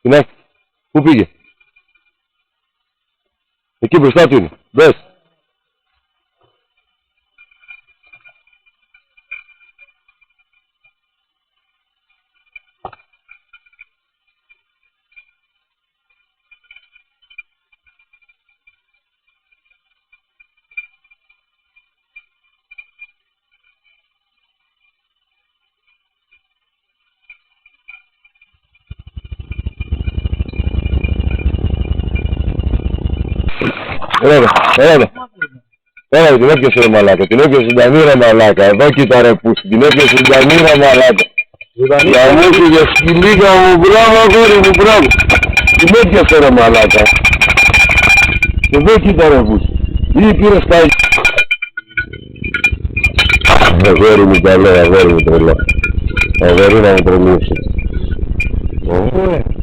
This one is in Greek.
Ναι. Πού πήγε? Εκεί μπροστά του είναι. Μπες. Έλα, την έπιασε ρε μαλάκα, την έπιασε την Ταμίρα μαλάκα, εδώ κοίτα ρε πούστη, την έπιασε την Ταμίρα μαλάκα. Για μου και για σκυλίκα μου, μπράβο αγόρι μου, μπράβο. Την έπιασε ρε μαλάκα. Εδώ κοίτα ρε πούστη, ή πήρε στα... Αγόρι μου καλό, αγόρι μου τρελό. Αγόρι να μου τρελούσε. Ωραία.